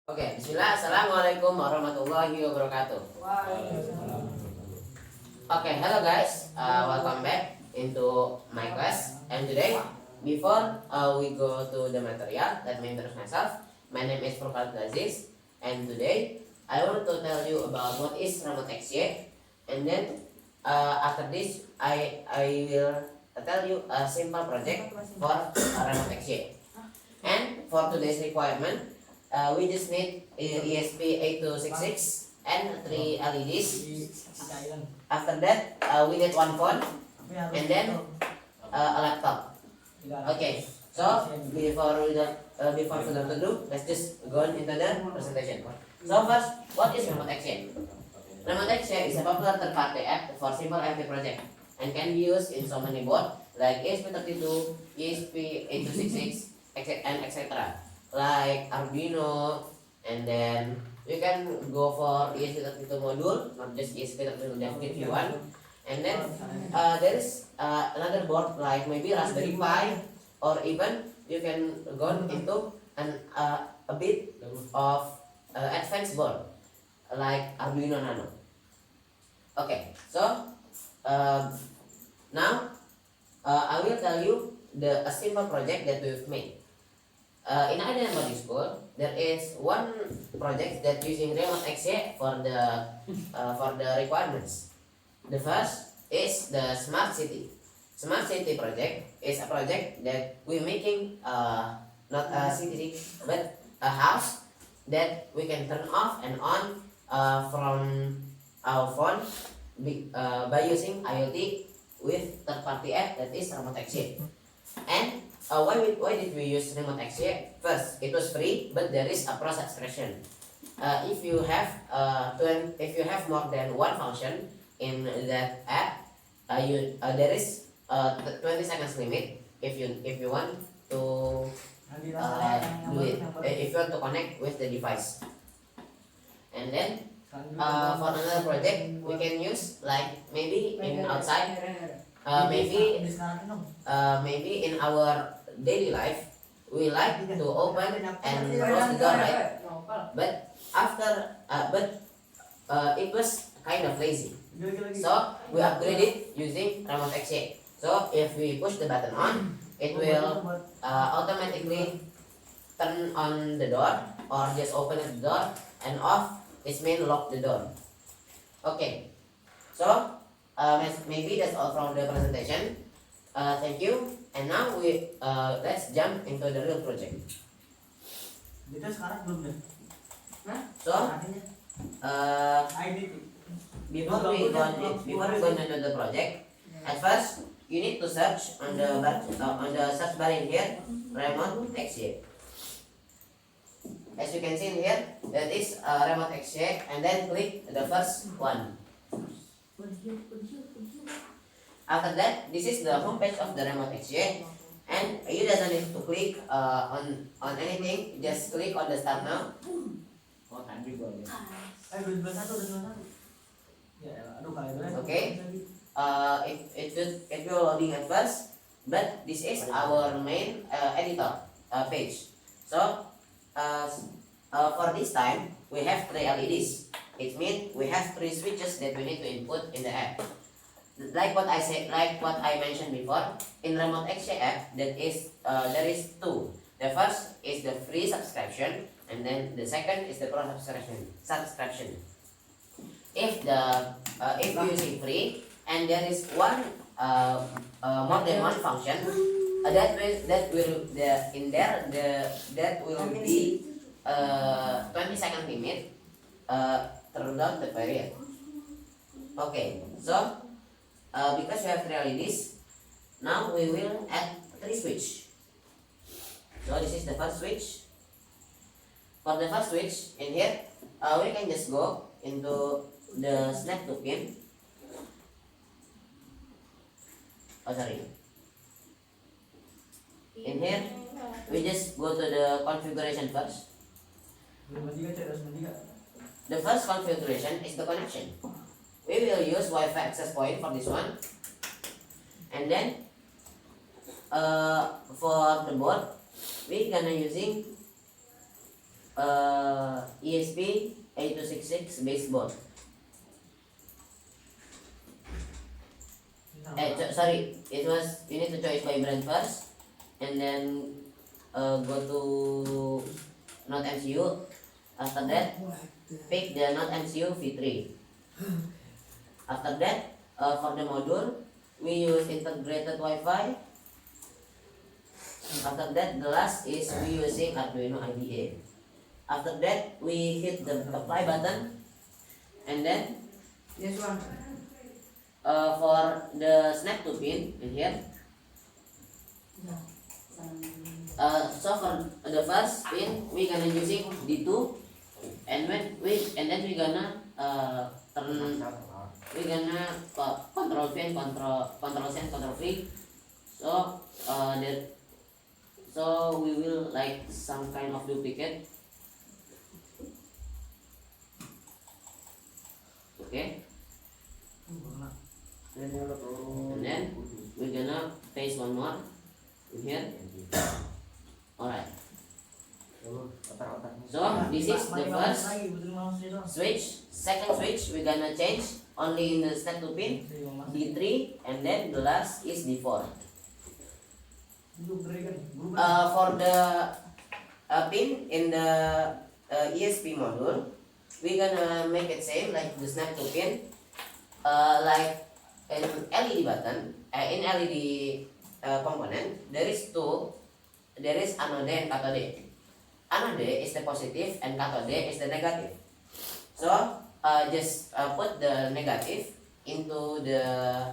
Oke, bismillah. Assalamualaikum warahmatullahi wabarakatuh. Oke, hello guys. Welcome back into my class. And today, before we go to the material, let me introduce myself. My name is Furqan Aziz, and today I want to tell you about what is remote XY. And then after this, I will tell you a simple project for remote XY. And for today's requirement, we just need ESP8266 and 3 LEDs. After that, we need one phone and then a laptop. Okay, so before further ado, let's just go into the presentation. So first, what is Remote XY? Remote XY is a popular third-party app for simple MP project and can be used in so many boards like ESP32, ESP8266, and etc. Like Arduino, and then you can go for ESP32 module, not just ESP32 if you want. And then there is another board like maybe Raspberry Pi, or even you can go into a bit of advanced board like Arduino Nano. Okay, so now I will tell you a simple project that we've made. In Aden Body School, there is one project that using Remote XY for the requirements. The first is the Smart City. Smart City project is a project that we're making not a city but a house that we can turn off and on from our phone by using IoT with third-party app that is Remote XY. And why did we use Remote XY? First, it was free, but there is a pro subscription. If you have more than one function in that app, there is 20 seconds limit if you want to do it. If you want to connect with the device. And then for another project, we can use like maybe in outside. Maybe in our daily life we like to open and close the door, right? But it was kind of lazy, so we upgraded using Remote XY. So if we push the button on, it will automatically turn on the door, or just open the door, and off is mean lock the door. Okay, so maybe that's all from the presentation. Thank you. And now let's jump into the real project. So before we go into the project, at first you need to search on the search bar in here, Remote XY. As you can see in here, that is Remote XY, and then click the first one. After that, this is the home page of the Remote XY, and you doesn't need to click on anything. Just click on the start now. Okay. It will loading at first, but this is our main editor page. So for this time, we have 3 LEDs. It means we have 3 switches that we need to input in the app. Like what I mentioned before, in Remote XY app, there is 2. The first is the free subscription, and then the second is the pro subscription. If you're using free and there is one more than one function, that will be 20-second limit throughout the period. Okay, so because we have 3 LEDs, now we will add 3 switch. So this is the first switch. For the first switch in here, we can just go into the snap to pin. In here, we just go to the configuration first. The first configuration is the connection. We will use Wi-Fi access point for this one, and then for the board, we gonna using ESP8266 baseboard. Sorry, it was, you need to choose by brand first, and then go to Note MCU. After that, pick the Note MCU V3. After that, for the module, we use integrated Wi-Fi. After that, the last is we using Arduino IDE. After that, we hit the apply button, and then This one. for the snap to pin in here. So for the first pin, we gonna using D2, and then we gonna control pin, control send, control V. So so we will like some kind of duplicate. Okay. And then we're gonna paste one more in here. Alright. So this is the first switch. Second switch we're gonna change only in the step to pin D3, and then the last is D4. For the pin in the ESP module, we're gonna make it same like the snap to pin. Like in LED button, in LED component, there is anode and cathode. Anode is the positive and cathode is the negative. So just put the negative into the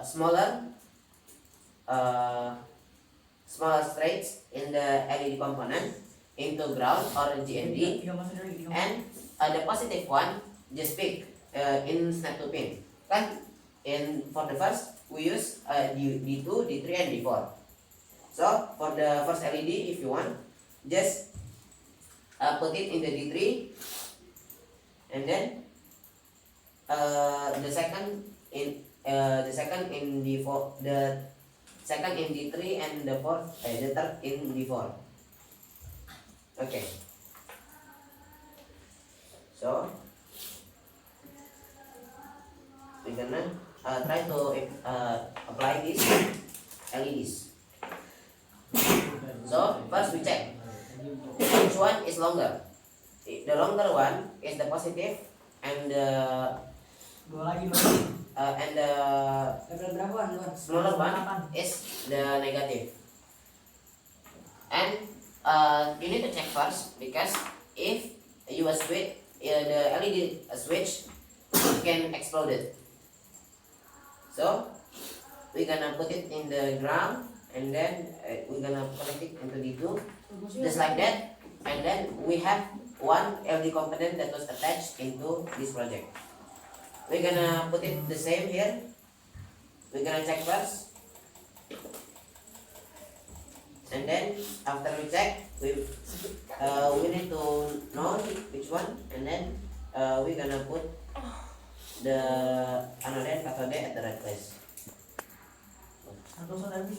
smaller straights in the LED component into ground or GND, and the positive one just pick in snap to pin. Kan for the first we use D2, D3, and D4. So for the first LED, if you want, just put it in the D3, and then the second in D4, the second in D3, and the third in D4. Okay. So we're gonna try to apply these LEDs. So first we check which one is longer. The longer one is the positive, and the smaller one is the negative. And you need to check first, because if you switch the LED switch, it can explode it. So we're gonna put it in the ground, and then we're gonna connect it into D2, just like that. And then we have one LED component that was attached into this project. We're gonna put it the same here. We're gonna check first, and then after we check, we need to know which one, and then we're gonna put the anode and cathode at the right place.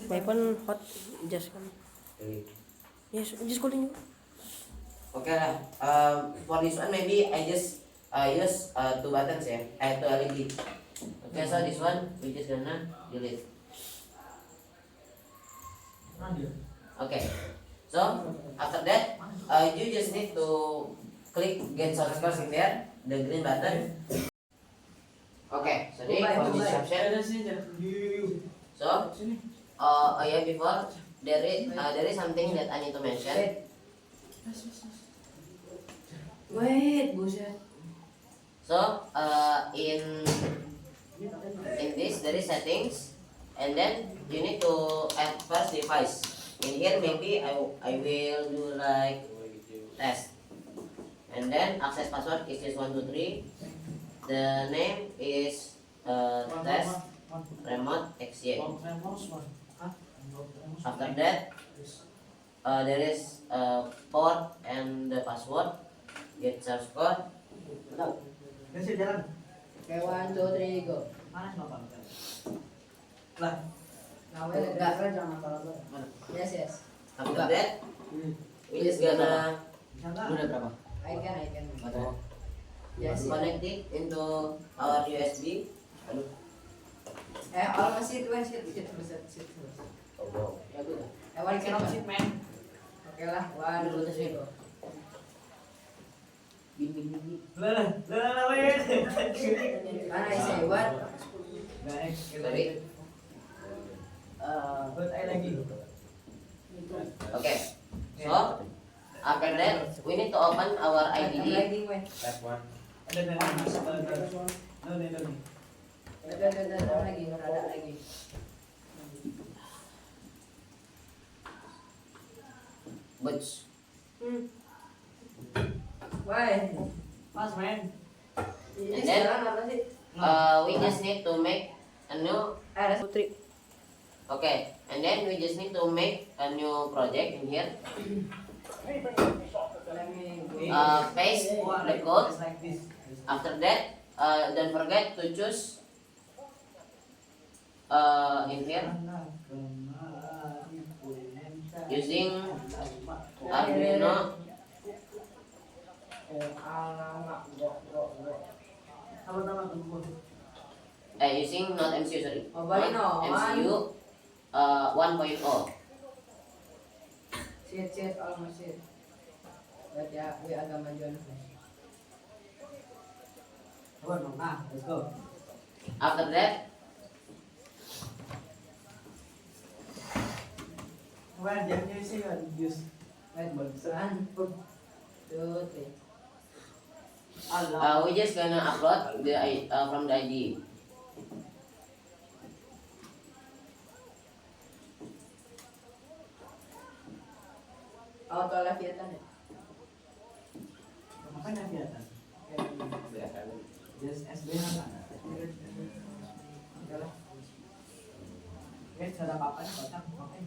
My phone hot, just come. Yes, just calling you. Okay lah. For this one maybe I just use two buttons ya, two LED. Okay, so this one we just gonna delete. Okay, so after that you just need to click get source code in there, the green button. Okay, so for this option, so yeah, before there is something that I need to mention. Wait, buset. So in this there is settings, and then you need to add first device. In here maybe I will do like test, and then access password is this 123. The name is test remote XY. After that there is port and the password. Get source code. Okay, 1, 2, 3, go. Yes, yes. After that we just gonna Udah berapa? I can. Baterai. Yes. connect it into our USB. All masih sit. Oh no. Ya udah. One can sit man. Oke lah, one, two, three, go. Mana I say one? Sorry. Okay. So after that we need to open our IDE. Lagi weh. Ada lagi. Butch. Why? And then we just need to make a new. Putri. Okay, and then we just need to make a new project in here. Paste the code. After that, don't forget to choose in here using Arduino. Using not MCU, sorry. Arduino, MCU 1.0. Sit, almost sit. Baca, we agak majuan. Let's go. After that, Wait, one, two, three. we just gonna upload the from the IDE. Auto lafiatan ya? Just SB lah. Enggak lah. Guys, ada apa-apa nih, kocak, ngapain?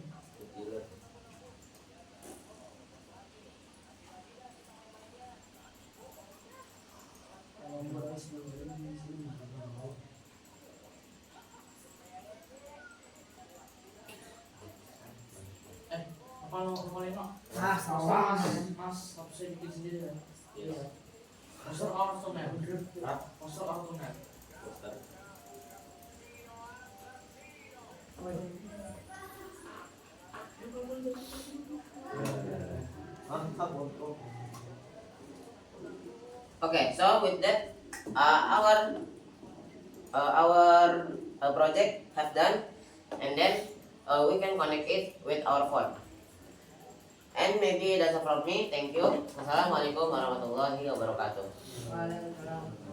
Ah, sama. Mas, aku saya bikin sendiri kan? Iya. Master Autonet. Master Autonet. Okay, so with that, our project have done, and then we can connect it with our phone. And maybe that's all from me. Thank you. Assalamualaikum warahmatullahi wabarakatuh. Waalaikumsalam.